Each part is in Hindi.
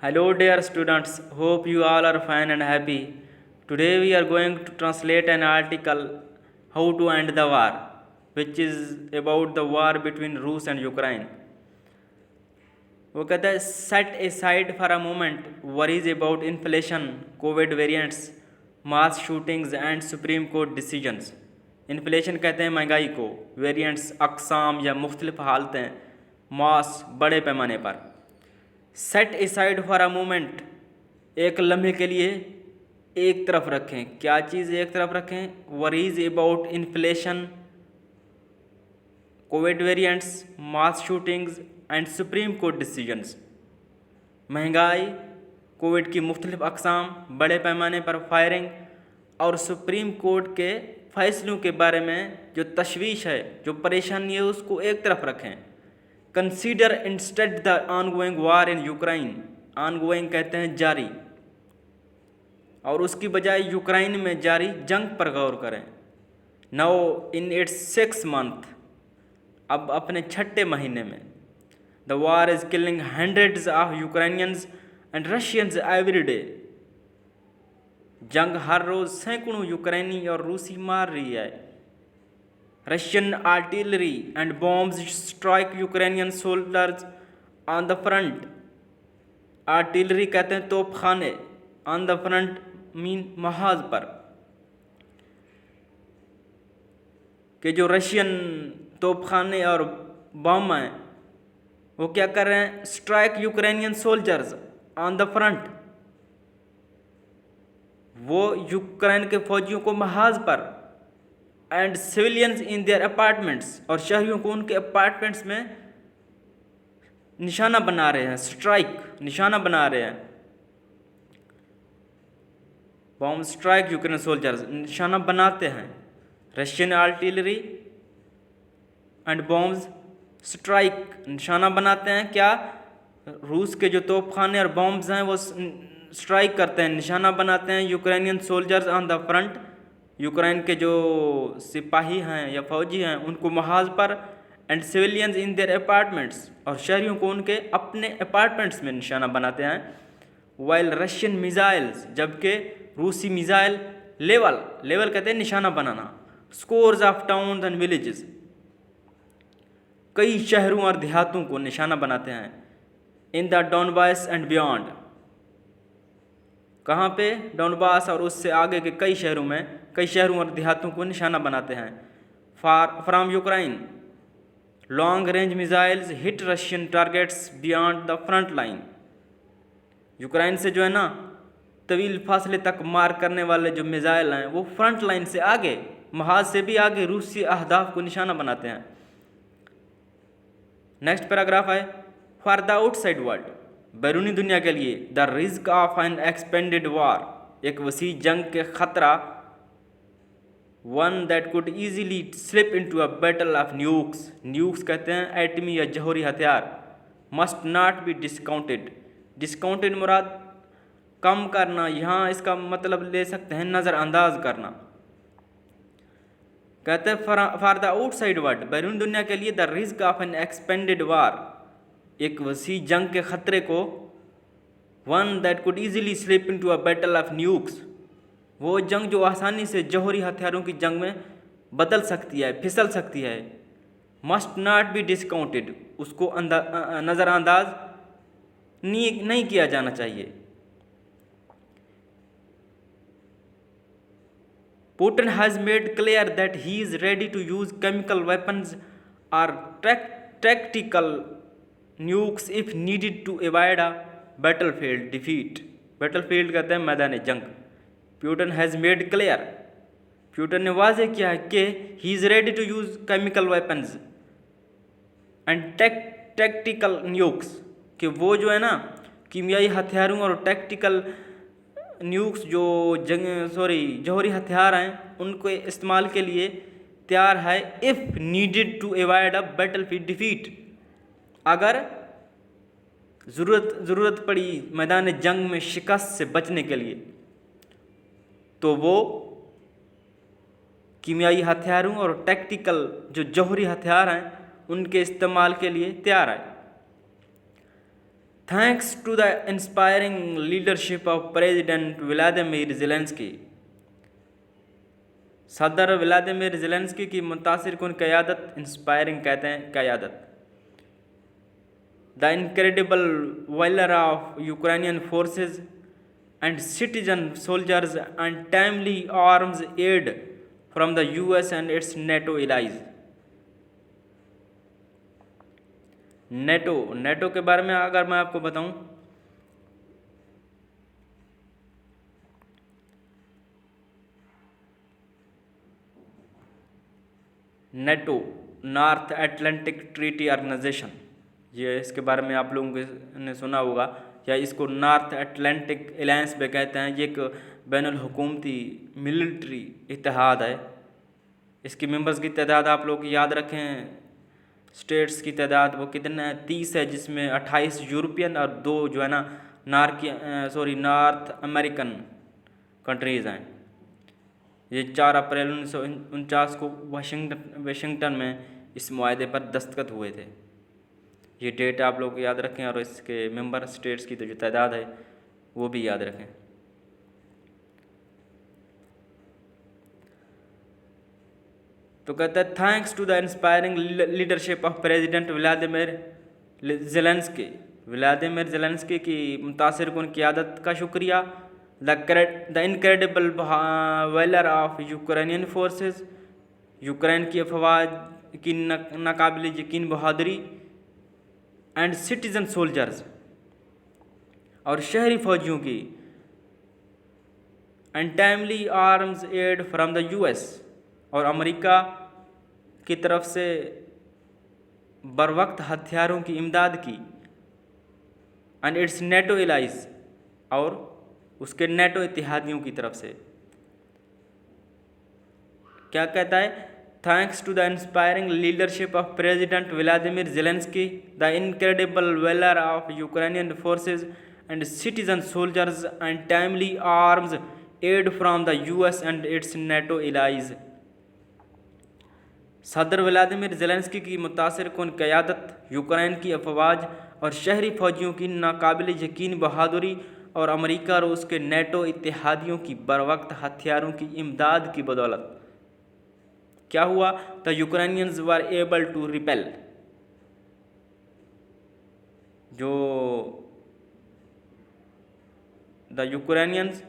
Hello, dear students. Hope you all are fine and happy. Today we are going to translate an article, How to End the War, which is about the war between Rus and Ukraine. वो कहता है set aside for a moment worries about inflation, COVID variants, mass shootings and Supreme Court decisions. Inflation कहते हैं महंगाई को, वेरिएंट्स अकसाम या मुख्तलिफ हालतें, मास बड़े पैमाने पर. Set aside for a moment, एक लम्हे के लिए एक तरफ रखें. क्या चीज़ एक तरफ रखें? Worries about inflation, Covid variants, mass shootings and supreme court decisions. महंगाई, कोविड की मुख्तलिफ अकसाम, बड़े पैमाने पर फायरिंग और सुप्रीम कोर्ट के फैसलों के बारे में जो तशवीश है, जो परेशानी है, उसको एक तरफ रखें. Consider instead the ongoing war in Ukraine. Ongoing कहते हैं जारी, और उसकी बजाय यूक्रेन में जारी जंग पर गौर करें. नाउ इन इट्स 6 month, अब अपने छठे महीने में. The war is killing hundreds of Ukrainians and Russians every day. जंग हर रोज सैकड़ों यूक्रेनी और रूसी मार रही है. Russian artillery and bombs strike Ukrainian soldiers on the front. Artillery कहते हैं तोपखाने, ऑन द फ्रंट मीन महाज पर. कि जो रशियन तोपखाने और बम हैं वो क्या कर रहे हैं? Strike Ukrainian soldiers on the front. वो यूक्रेन के फौजियों को महाज पर, and civilians in their apartments, और शहरियों को उनके अपार्टमेंट्स में निशाना बना रहे हैं. स्ट्राइक, निशाना बना रहे हैं. बॉम्ब स्ट्राइक यूक्रेन सोल्जर्स, निशाना बनाते हैं. Russian artillery and bombs strike, निशाना बनाते हैं. क्या? रूस के जो तोपखाने और बॉम्ब्स हैं वो स्ट्राइक करते हैं, निशाना बनाते हैं Ukrainian soldiers on the front. Ukraine के जो सिपाही हैं या फौजी हैं उनको महाज पर, and civilians in their apartments, और शहरियों को उनके अपने अपार्टमेंट्स में निशाना बनाते हैं. वाइल रशियन मिसाइल्स, जबकि रूसी मिसाइल लेवल कहते हैं निशाना बनाना. Scores of towns and villages, कई शहरों और देहातों को निशाना बनाते हैं. In the Donbas and beyond, कहाँ पे? डॉनबास और उससे आगे के कई शहरों और देहातों को निशाना बनाते हैं. From Ukraine, long range missiles hit Russian targets beyond the front line. Ukraine से जो है ना तवील फासले तक मार करने वाले जो मिसाइल हैं वो फ्रंट लाइन से आगे, महाज से भी आगे रूसी अहदाफ को निशाना बनाते हैं. नेक्स्ट पैराग्राफ है फॉर द आउटसाइड वर्ल्ड, बैरूनी दुनिया के लिए. The risk of an expanded war, एक वसी जंग के खतरा. One that could easily slip into a battle of nukes, nukes कहते हैं एटमी या जौहरी हथियार. Must not be discounted, discounted मुराद कम करना, यहाँ इसका मतलब ले सकते हैं नज़रअंदाज करना. कहते हैं फॉर द आउटसाइड वर्ल्ड, बैरून दुनिया के लिए. The risk of an expanded war, एक वसी जंग के खतरे को. One that could easily slip into a battle of nukes, वो जंग जो आसानी से जौहरी हथियारों की जंग में बदल सकती है, फिसल सकती है. मस्ट नॉट बी डिस्काउंटेड, उसको नज़रअंदाज नहीं किया जाना चाहिए. Putin has made clear that he is ready to use chemical weapons और tactical nukes if needed to avoid a battlefield defeat. Battlefield कहते हैं मैदान जंग. Putin has made clear, Putin ने वाज़ेह किया है कि he is ready to use chemical weapons and tactical nukes, कि वो जो है ना कीमियाई हथियारों और टैक्टिकल न्यूक्स जो जौहरी हथियार हैं उनको इस्तेमाल के लिए तैयार है. If needed to avoid a battlefield defeat, अगर ज़रूरत पड़ी मैदान जंग में शिकस्त से बचने के लिए तो वो कीमियाई हथियारों और टैक्टिकल जो जौहरी हथियार हैं उनके इस्तेमाल के लिए तैयार है. Thanks to the inspiring leadership of president Vladimir Zelensky, सदर व्लादिमीर जेलेंस्की की मुतासिर कुन क़यादत, इंस्पायरिंग कहते हैं क़यादत, the incredible valour of Ukrainian forces and citizen soldiers and timely arms aid from the US and its NATO allies. NATO के बारे में अगर मैं आपको बताऊं, NATO North Atlantic Treaty Organisation, ये इसके बारे में आप लोगों ने सुना होगा, या इसको नॉर्थ अटलांटिक एलायंस भी कहते हैं। ये एक बैनुल हुकूमती मिलिट्री इत्तेहाद है। इसकी मेंबर्स की तादाद आप लोग याद रखें, स्टेट्स की तादाद वो कितने हैं, 30 है, जिसमें 28 यूरोपियन और 2 जो है ना नॉर्थ अमेरिकन कंट्रीज़ हैं। ये 4 अप्रैल 1949 को वाशिंगटन में इस मुआहदे पर दस्तखत हुए थे। ये डेट आप लोग याद रखें, और इसके मेंबर स्टेट्स की तो जो तादाद है वो भी याद रखें। तो कहते हैं thanks to the inspiring leadership of president Vladimir Zelensky की मुतासिर कुन क़यादत का शुक्रिया, the incredible valour of Ukrainian forces, Ukraine की अफवाज की नाकाबिल यकीन बहादुरी, एंड सिटीजन सोल्जर्स, और शहरी फौजियों की, and timely arms aid from the US, और अमेरिका की तरफ से बरवक्त हथियारों की इमदाद की, एंड इट्स नेटो एलाइज, और उसके नेटो इत्तेहादियों की तरफ से। क्या कहता है, thanks to the inspiring leadership of president Vladimir Zelensky, the incredible valour of Ukrainian forces and citizen soldiers, and timely arms aid from the US and its NATO allies. सदर व्लादिमीर जेलेंस्की की मुतासिर कुन क़यादत, यूक्रेन की अफवाज और शहरी फौजियों की नाकाबिल यकीन बहादुरी, और अमेरिका और उसके नेटो इत्तेहादियों की बरवक्त हथियारों की इमदाद की बदौलत क्या हुआ, the Ukrainians were able to repel, जो the Ukrainians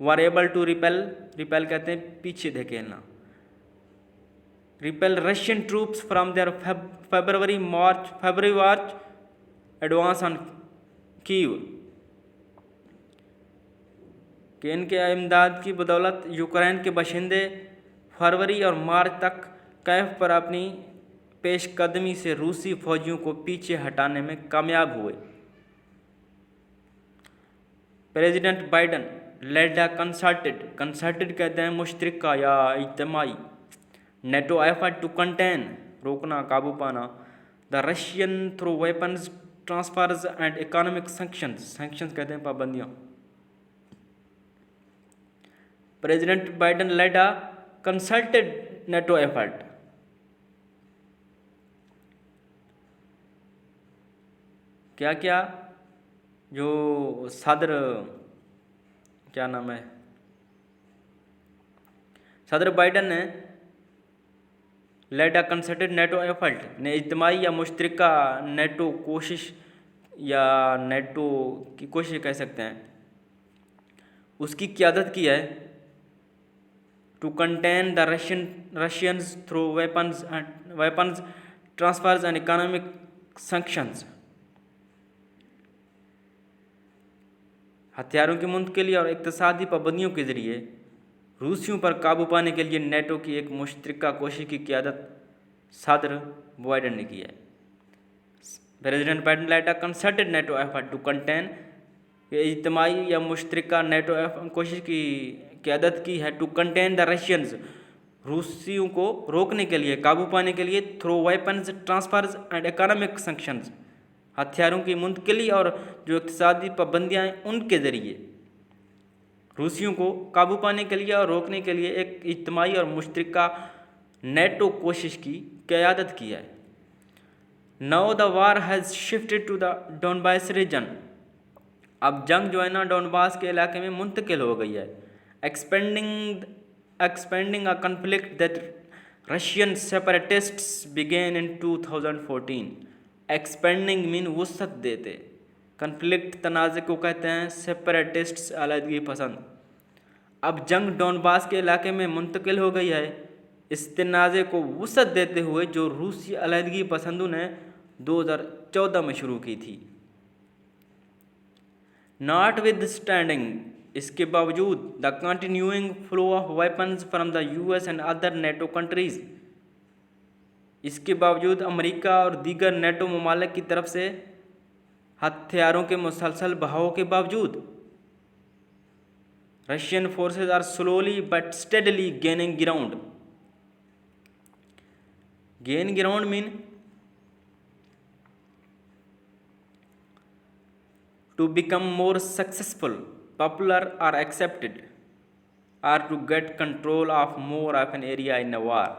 were able to repel कहते हैं पीछे धकेलना, repel Russian troops from their February March advance on Kyiv, कि इनके इमदाद की बदौलत यूक्रेन के बाशिंदे फरवरी और मार्च तक कैफ पर अपनी पेशकदमी से रूसी फौजियों को पीछे हटाने में कामयाब हुए। President Biden led a consulted कहते हैं मुश्तरका या इज्तिमाई, नेटो एफर्ट टू कंटेन, रोकना काबू पाना, the Russian through weapons transfers and economic sanctions कहते हैं पाबंदियाँ। President Biden led a consulted NATO effort, क्या क्या, जो सदर क्या नाम है, सदर बाइडन ने lead a consulted NATO effort ने इज्तिमाई या मुश्तरका नेटो कोशिश या नेटो की कोशिश कह सकते हैं, उसकी क़यादत की है, to contain the Russians through weapons transfers and economic sanctions, हथियारों की मुंतकिली और इक़्तिसादी पाबंदियों के ज़रिए रूसियों पर काबू पाने के लिए नेटो की एक मुश्तरका कोशिश की क़यादत सदर बाइडन ने की है। President Biden led a consulted NATO effort to contain, इज्तिमाई या मुश्तरका नेटो कोशिश की क़यादत की है, टू कंटेन द रशियंस, रूसियों को रोकने के लिए, काबू पाने के लिए, through weapons transfers and economic sanctions, हथियारों की मुंतकिली और जो इक़्तिसादी पाबंदियाँ हैं उनके ज़रिए रूसियों को काबू पाने के लिए और रोकने के लिए एक इज्तिमाई और मुश्तरका नेटो कोशिश की क़यादत की है। Now the war has shifted to the Donbas region, अब जंग जो है ना डोनबास के इलाके में मुंतकिल हो गई है। Expanding a conflict that Russian separatists began in 2014। Expanding mean वुसअत देते, कन्फ्लिक्ट तनाज़े को कहते हैं, सेपरेटिस्ट्स अलहदगी पसंद। अब जंग डोनबास के इलाके में मुंतकिल हो गई है इस तनाज़े को वुसअत देते हुए जो रूसी अलहदगी पसंदों ने 2014 में शुरू की थी। नॉट विद स्टैंडिंग, इसके बावजूद, the continuing flow of weapons from the US and other NATO countries, इसके बावजूद अमेरिका और दीगर नेटो ममालिक की तरफ से हथियारों के मुसलसल बहाव के बावजूद, Russian forces are slowly but steadily gaining ground. Gain ground mean to become more successful, popular or accepted, or to get control of more of an area in a war।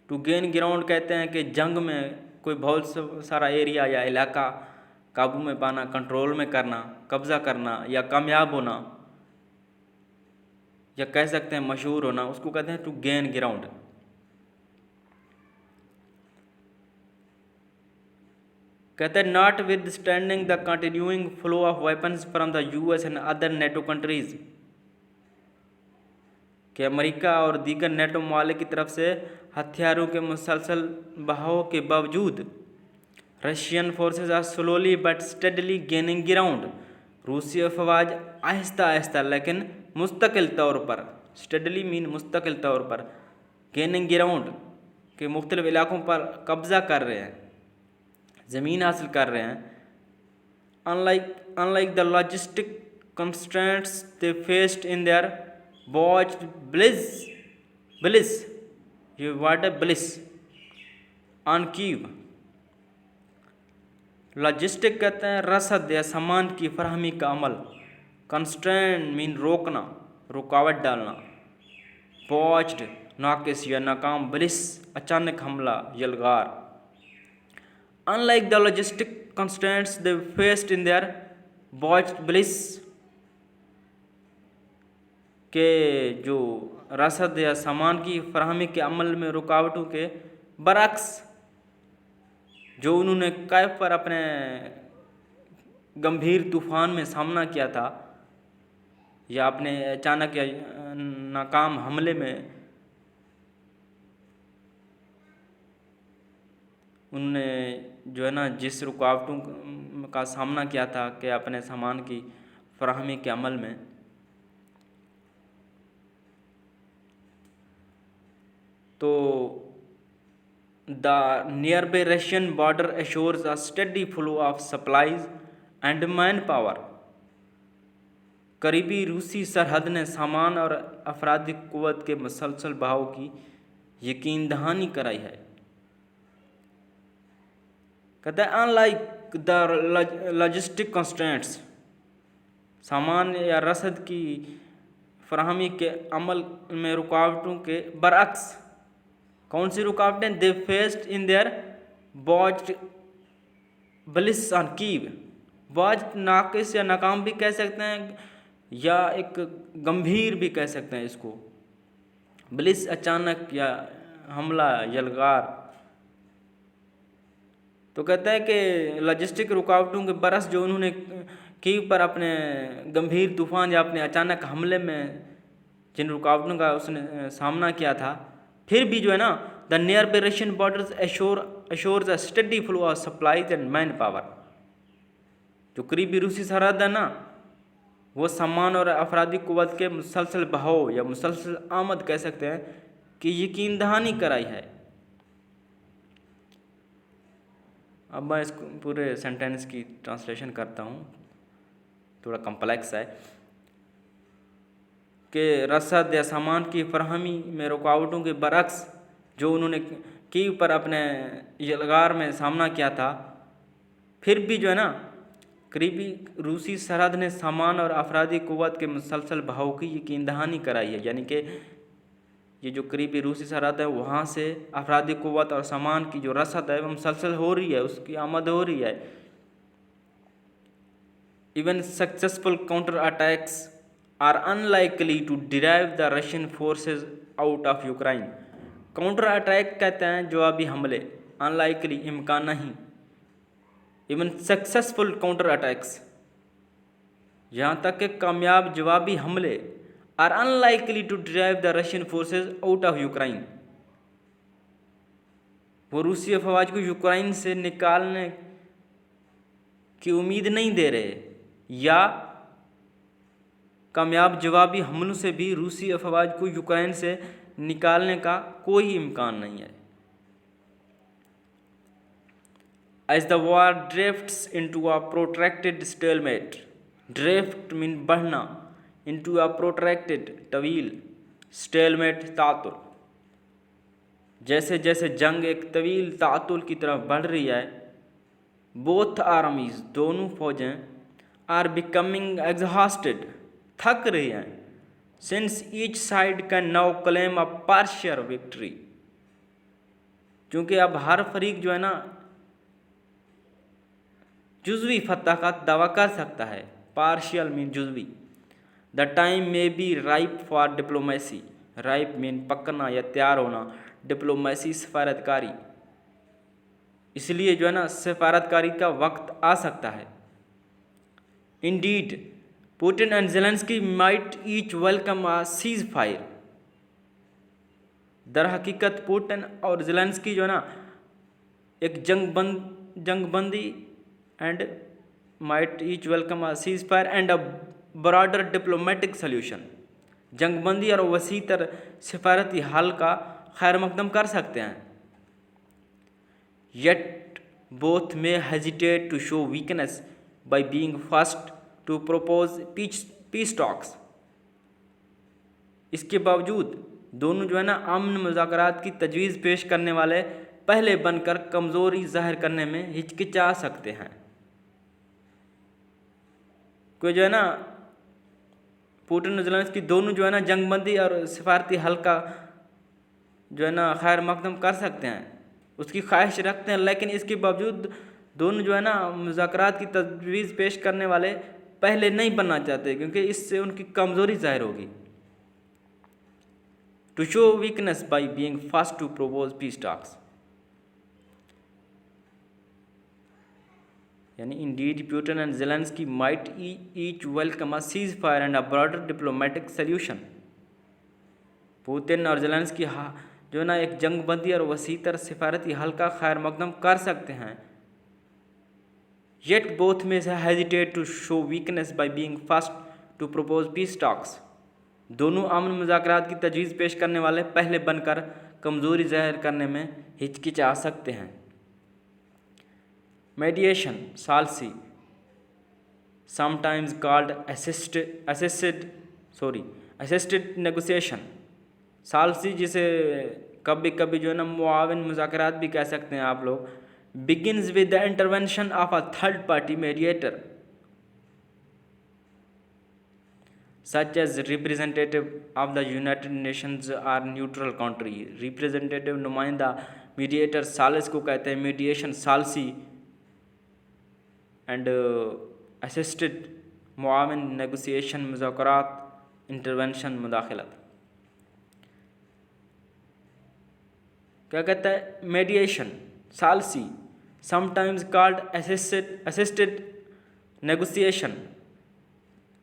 to gain ground कहते हैं कि जंग में कोई बहुत सारा एरिया या इलाका काबू में पाना, कंट्रोल में करना, कब्जा करना या कामयाब होना, या कह सकते हैं मशहूर होना, उसको कहते हैं टू गेन ग्राउंड। कहते हैं not with standing the continuing flow of weapons from the US and other NATO countries, कि अमेरिका और दीगर नेटो ममालिक की तरफ से हथियारों के मुसलसल बहाव के बावजूद, Russian forces are slowly but steadily gaining ground, रूसी अफवाज आहिस्ता आहिस्ता लेकिन मुस्तकिल तौर पर, स्टेडली मीन मुस्तकिल तौर पर, गेनिंग ग्राउंड के मुख्तलिफ इलाकों पर कब्जा कर रहे हैं, ज़मीन हासिल कर रहे हैं। Unlike the logistic constraints they faced in their botched blitz, ये वर्ड है ब्लिस, ऑन कीव। लॉजिस्टिक कहते हैं रसद या सामान की फराहमी का अमल, कंस्ट्रेंट मीन रोकना, रुकावट डालना, बॉच्ड नाकिस या नाकाम, ब्लिस अचानक हमला, यलगार। Unlike the logistic constraints they faced in their botched bliss, के जो रसद या सामान की फराहमी के अमल में रुकावटों के बरक्स, जो उन्होंने कैफ पर अपने गंभीर तूफान में सामना किया था, या अपने अचानक या नाकाम हमले में उनने जो है ना जिस रुकावटों का सामना किया था कि अपने सामान की फराहमी के अमल में, तो the near by Russian border assures a steady flow of supplies and man power, करीबी रूसी सरहद ने सामान और अफरादी कुव्वत के मुसलसल बहाव की यकीन दहानी कराई है। कहते हैं अनलाइक द लॉजिस्टिक कंस्ट्रेंट्स, सामान या रसद की फराहमी के अमल में रुकावटों के बरअक्स, कौन सी रुकावटें? They faced in their botched blitz on Kyiv, botched नाकिस या नाकाम भी कह सकते हैं, या एक गंभीर भी कह सकते हैं इसको, ब्लिस अचानक या हमला, यलगार। तो कहता है कि लॉजिस्टिक रुकावटों के बरस जो उन्होंने कीव पर अपने गंभीर तूफान या अपने अचानक हमले में जिन रुकावटों का उसने सामना किया था, फिर भी जो है ना the near by Russian borders assures a steady flow of supplies and man power, जो करीबी रूसी सरहद है ना, वो सामान और अफरादी कुव्वत के मुसलसल बहाव या मुसलसल आमद कह सकते हैं कि यकीन दहानी कराई है। अब मैं इस पूरे सेंटेंस की ट्रांसलेशन करता हूँ, थोड़ा कम्प्लेक्स है, कि रसद या सामान की फराहमी में रुकावटों के बरक्स जो उन्होंने कीव पर अपने यलगार में सामना किया था, फिर भी जो है ना करीबी रूसी सरहद ने सामान और अफरादी कुव्वत के मुसलसल बहाव की यकीन दहानी कराई है। यानी कि ये जो करीबी रूसी सरहद है वहाँ से अफरादी कुव्वत और सामान की जो रसद है वो मुसलसल हो रही है, उसकी आमद हो रही है। Even successful counterattacks are unlikely to derive the Russian forces out of Ukraine. Counter attack कहते हैं जवाबी हमले, अनलाइकली इम्कान नहीं। इवन सक्सेसफुल काउंटर अटैक्स, यहाँ तक कि कामयाब जवाबी हमले, are unlikely to drive the Russian forces out of Ukraine, वो रूसी अफवाज को यूक्राइन से निकालने की उम्मीद नहीं दे रहे, या कामयाब जवाबी हमलों से भी रूसी अफवाज को यूक्राइन से निकालने का कोई इम्कान नहीं है। As the war drifts into a protracted stalemate, drift mean बढ़ना, into a protracted तवील, stalemate तातुल, जैसे जैसे जंग एक तवील तातुल की तरफ बढ़ रही है, both armies दोनों फौजें are becoming exhausted थक रही हैं, since each side can now claim a partial victory, क्योंकि अब हर फरीक जो है ना जुज़वी फतह का दावा कर सकता है। पार्शियल मीन जुज़वी। The time may be ripe for diplomacy, ripe mean पकना या तैयार होना, डिप्लोमेसी सफारतकारी, इसलिए जो है ना सफारतकारी का वक्त आ सकता है। Indeed Putin and Zelensky might each welcome a ceasefire, दर हकीकत पुतिन और ज़ेलेंस्की जो है ना एक जंगबंदी and might each welcome a ceasefire and a broader diplomatic solution, जंगबंदी और वसी तर सिफारती हल का खैर मकदम कर सकते हैं। Yet both may hesitate to show weakness by being first to propose peace talks, इसके बावजूद दोनों जो है ना अमन मुज़ाकरात की तजवीज़ पेश करने वाले पहले बनकर कमज़ोरी जाहिर करने में हिचकिचा सकते हैं। कोई जो है ना पुतिन और ज़ेलेंस्की दोनों जो है ना जंगबंदी और सिफारती हल का जो है ना खैर मकदम कर सकते हैं, उसकी ख्वाहिश रखते हैं, लेकिन इसके बावजूद दोनों जो है ना मुज़ाकरात की तजवीज़ पेश करने वाले पहले नहीं बनना चाहते, क्योंकि इससे उनकी कमज़ोरी जाहिर होगी। To show weakness by being first to propose peace talks, यानी indeed Putin and Zelensky might each welcome a ceasefire and a broader diplomatic solution, Putin और ज़ेलेंस्की जो है ना एक जंगबंदी और वसीतर सिफारती हल का खैर मकदम कर सकते हैं। येट बोथ में से hesitate to show weakness by being first to propose peace talks, दोनों अमन मुज़ाकरात की तजवीज़ पेश करने वाले पहले बनकर कमज़ोरी जाहिर करने में हिचकिचा सकते हैं। मेडिएशन सालसी, समटाइम्स कॉल्ड असिस्टेड नेगोशिएशन, सालसी जिसे कभी कभी जो है ना मुआविन मुज़ाकरात भी कह सकते हैं आप लोग, begins with the intervention of a third party mediator such as representative of the United Nations or neutral country, representative नुमाइंदा मीडिएटर सालिस को कहते हैं, मीडिएशन सालसी एंड असिस्टेड मुआविन नेगोशिएशन मुज़ाकरात इंटरवेंशन मुदाखलत। क्या कहता है मेडिएशन सालसी, समटाइम्स कॉल्ड असिस्टेड नेगोशिएशन,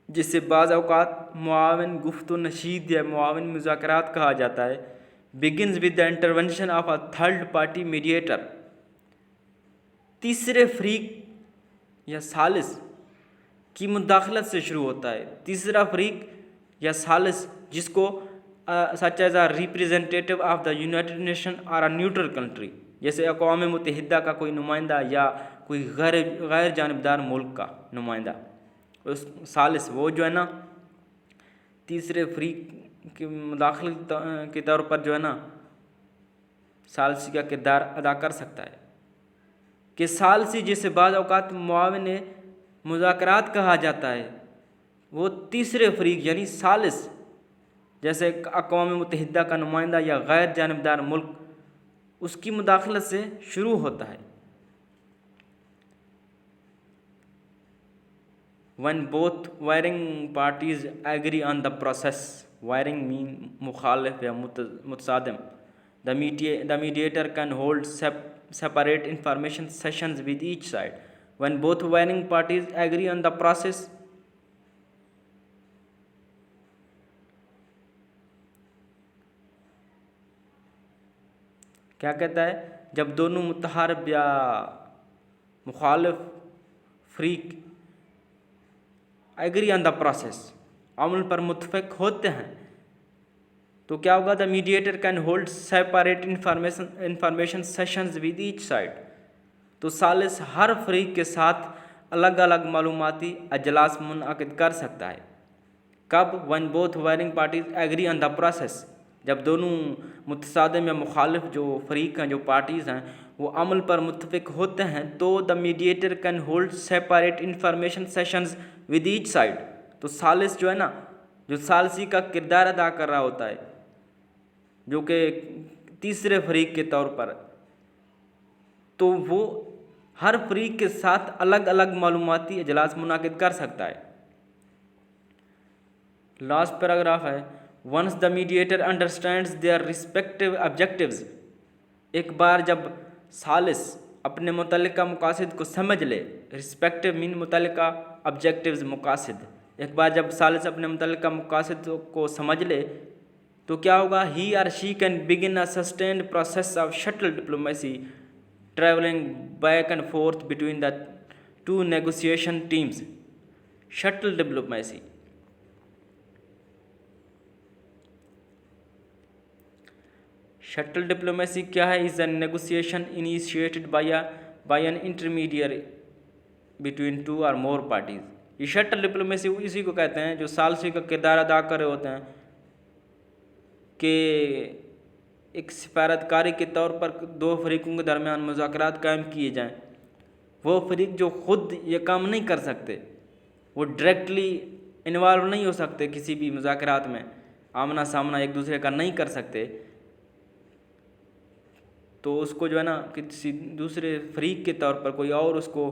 जिसे बाज़ औक़ात मुआविन गुफ्त नशीद या मुआविन मुज़ाकरात कहा जाता है, begins with the intervention of a third party mediator, तीसरे फरीक या सालिस की मुदाखलत से शुरू होता है। तीसरा फरीक या सालिस जिसको such as a representative of the United Nation और अ न्यूट्रल कंट्री, जैसे अक़वाम मुत्तहिदा का कोई नुमाइंदा या कोई गैर जानबदार मुल्क का नुमाइंदा, उस सालिस वो जो है ना तीसरे फरीक की मुदाखलत के तौर पर जो है ना सालसी का किरदार अदा कर सकता है। कि सालसी जिसे बाज़ औक़ात मुआविन मुज़ाकरात कहा जाता है, वो तीसरे फरीक यानी सालिस जैसे अक़वाम मुत्तहिदा का नुमाइंदा या गैर जानबदार मुल्क उसकी मुदाखलत से शुरू होता है। when both warring parties agree on the process. Warring mean mukhalif या मुतसादिम. The mediator can hold separate information sessions with each side. When both warring parties agree on the process, क्या कहता है, जब दोनों मुतहारब या मुखालिफ फ्रीक एग्री ऑन द प्रोसेस, अमल पर मुतफिक होते हैं, तो क्या होगा, the mediator can hold separate information sessions with each side. तो सालिस हर फ्रीक के साथ अलग अलग मालूमाती अजलास मुनअक़िद कर सकता है. कब? When both warring parties agree on the process, जब दोनों मुतसादिम या मुखालिफ जो फरीक हैं, जो पार्टीज़ हैं, वो अमल पर मुतफिक होते हैं, तो the mediator can hold separate information sessions with each side. तो सालिस जो है ना, जो सालसी का किरदार अदा कर रहा होता है, जो कि तीसरे फरीक के तौर पर, तो वो हर फरीक के साथ अलग अलग मालूमाती इजलास मुनाकिद कर सकता है. लास्ट पैराग्राफ है, once the mediator understands their respective objectives. एक बार जब सालिस अपने मुतल्लिका मकासिद को समझ ले, रिस्पेक्टिव मीन मुतल्लिका, ऑब्जेक्टिव्स मकासिद, एक बार जब सालिस अपने मुतल्लिका मकासिद को समझ ले, तो क्या होगा, ही और she can begin a sustained process of shuttle diplomacy travelling back and forth between the two negotiation teams. Shuttle diplomacy, shuttle diplomacy क्या है? Is a negotiation initiated by an intermediate between two और मोर पार्टीज. ये शटल डिप्लोमेसी इसी को कहते हैं जो सालसी का किरदार अदा कर रहे होते हैं कि एक सिफारतकारी के तौर पर दो फरीकों के दरमियान मुज़ाकरात कायम किए जाएं. वो फरीक जो खुद ये काम नहीं कर सकते, वो डायरेक्टली इन्वॉल्व नहीं हो सकते किसी भी मुज़ाकरात में, आमना सामना एक दूसरे का नहीं कर सकते, तो उसको जो है ना किसी दूसरे फरीक के तौर पर कोई और उसको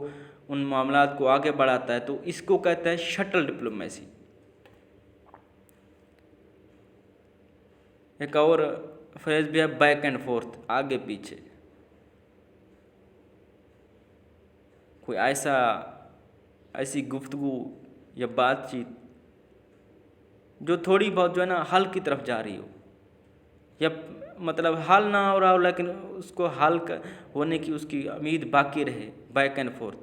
उन मामलात को आगे बढ़ाता है, तो इसको कहते हैं शटल डिप्लोमेसी. एक और फ्रेज भी है, बैक एंड फोर्थ, आगे पीछे. कोई ऐसी गुफ्तगू या बातचीत जो थोड़ी बहुत जो है ना हल की तरफ जा रही हो, या मतलब हल ना हो रहा हो लेकिन उसको हल होने की उसकी उम्मीद बाकी रहे, बैक एंड फोर्थ.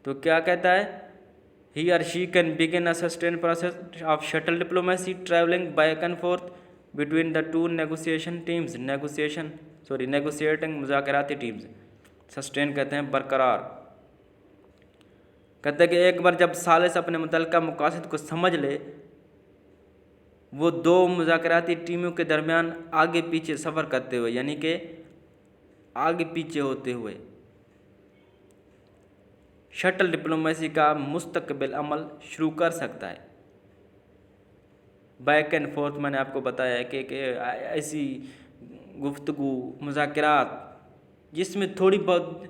तो क्या कहता है, ही और she can begin a sustain process of shuttle diplomacy travelling back and forth between the two negotiation teams. Negotiating मुज़ाकराती टीम्स. सस्टेन कहते हैं बरकरार. कहते हैं कि एक बार जब सालिस अपने मुतल्लिका मकासद को समझ ले, वो दो मुज़ाकराती टीमों के दरमियान आगे पीछे सफ़र करते हुए, यानी कि आगे पीछे होते हुए, शटल डिप्लोमेसी का मुस्तकबिल अमल शुरू कर सकता है. बैक एंड फोर्थ मैंने आपको बताया है कि ऐसी गुफ्तगू, मुज़ाकरात जिसमें थोड़ी बहुत,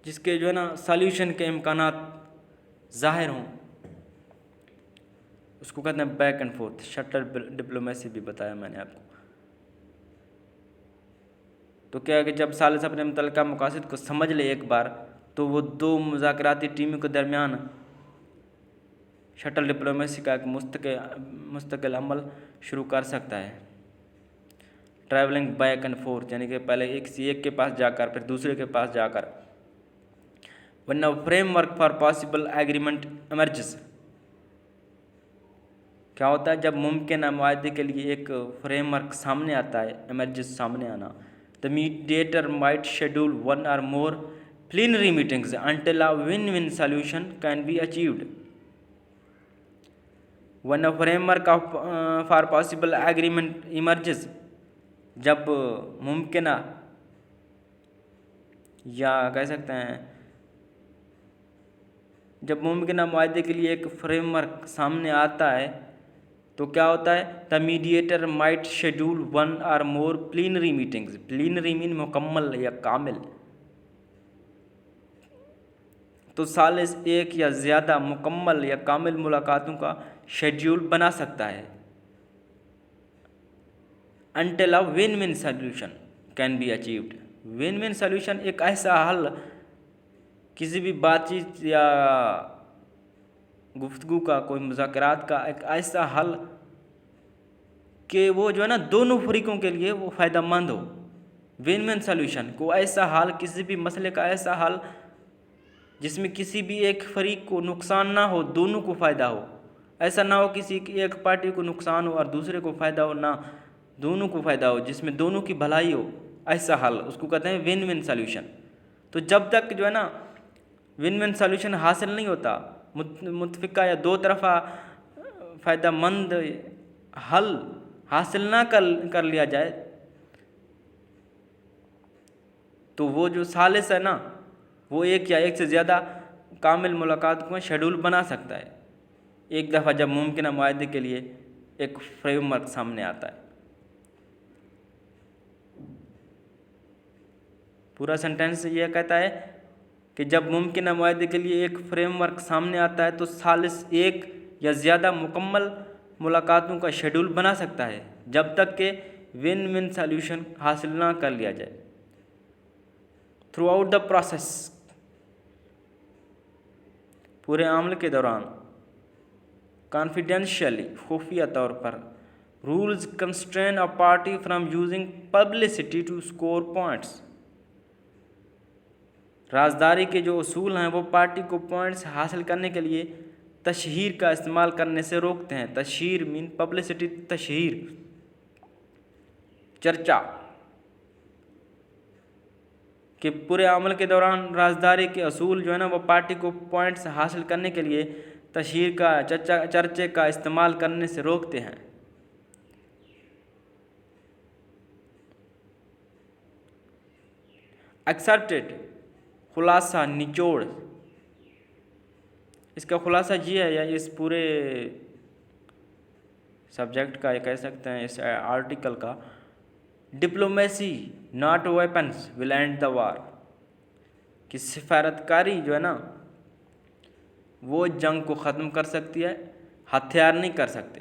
जिसके जो है ना सॉल्यूशन के इम्कानात ज़ाहिर हों, उसको कहते हैं back and fourth. Shuttle diplomacy भी बताया मैंने आपको. तो क्या है कि जब सालिस अपने मुतल्लिका मकासद को समझ ले एक बार, तो वो दो मुज़ाकराती टीमों के दरमियान शटल डिप्लोमेसी का एक मुस्तकिल अमल शुरू कर सकता है. ट्रैवलिंग बैक एंड फोर्थ, यानी कि पहले एक के पास जाकर फिर दूसरे के पास जाकर. When a framework for possible agreement emerges. क्या होता है, जब मुमकिन मुआहदे के लिए एक फ्रेमवर्क सामने आता है, इमर्जेस सामने आना. The mediator might schedule one or more plenary meetings until a win-win solution can be achieved. When a framework for possible agreement emerges, जब मुमकिन या कह सकते हैं जब मुमकिन मुआहदे के लिए एक फ्रेमवर्क सामने आता है, तो क्या होता है, the mediator might schedule one or more plenary meetings. Plenary mean मुकम्मल या कामिल. तो सालिस एक या ज़्यादा मुकम्मल या कामिल मुलाकातों का शेड्यूल बना सकता है। Until a win-win solution can be achieved। Win-win solution एक ऐसा हल, किसी भी बातचीत या गुफ्तगू का, कोई मुज़ाकरात का एक ऐसा हल कि वो जो है ना दोनों फरीकों के लिए वो फ़ायदेमंद हो। विन विन सोल्यूशन को ऐसा हल, किसी भी मसले का ऐसा हल जिसमें किसी भी एक फरीक को नुकसान ना हो, दोनों को फ़ायदा हो। ऐसा ना हो किसी की एक पार्टी को नुकसान हो और दूसरे को फ़ायदा हो, ना दोनों को फ़ायदा हो, जिसमें दोनों की भलाई हो, ऐसा हल उसको कहते हैं विन विन सोल्यूशन। तो जब तक जो है ना विन विन सोल्यूशन हासिल नहीं होता, मुतफ़िका या दो तरफ़ा फ़ायदेमंद हल हासिल ना कर लिया जाए, तो वो जो सालिस है ना, वो एक या एक से ज़्यादा कामिल मुलाकात को शेड्यूल बना सकता है। एक दफ़ा जब मुमकिन मुआहदे के लिए एक फ्रेमवर्क सामने आता है। पूरा सेंटेंस ये कहता है कि जब मुमकिन मुआहदे के लिए एक फ्रेमवर्क सामने आता है तो सालिस एक या ज़्यादा मुकम्मल मुलाकातों का शेड्यूल बना सकता है, जब तक कि विन विन सोल्यूशन हासिल ना कर लिया जाए। थ्रू आउट द प्रोसेस, पूरे अमल के दौरान, कॉन्फिडेंशियली, खुफिया तौर पर, rules constrain a party from using publicity to score points. राजदारी के जो उसूल हैं वो पार्टी को पॉइंट्स हासिल करने के लिए तशहीर का इस्तेमाल करने से रोकते हैं। तशहीर मीन पब्लिसिटी, तशहीर, चर्चा कि पूरे अमल के दौरान राजदारी के असूल जो है ना वो पार्टी को पॉइंट्स हासिल करने के लिए तशहीर का, चर्चे का इस्तेमाल करने से रोकते हैं। एक्सेप्टेड, खुलासा, निचोड़। इसका खुलासा ये है, या इस पूरे सब्जेक्ट का, ये कह सकते हैं इस आर्टिकल का, diplomacy not weapons will and the war. कि सिफारतकारी जो है ना वो जंग को ख़त्म कर सकती है, हथियार नहीं कर सकते।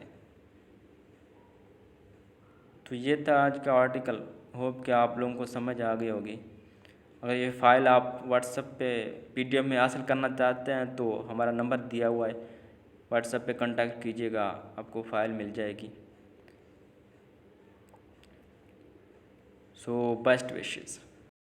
तो ये था आज का आर्टिकल। होप कि आप लोगों को समझ आ गई होगी। अगर ये फ़ाइल आप व्हाट्सएप पे PDF में हासिल करना चाहते हैं तो हमारा नंबर दिया हुआ है, व्हाट्सएप पे कांटेक्ट कीजिएगा, आपको फ़ाइल मिल जाएगी। So best wishes.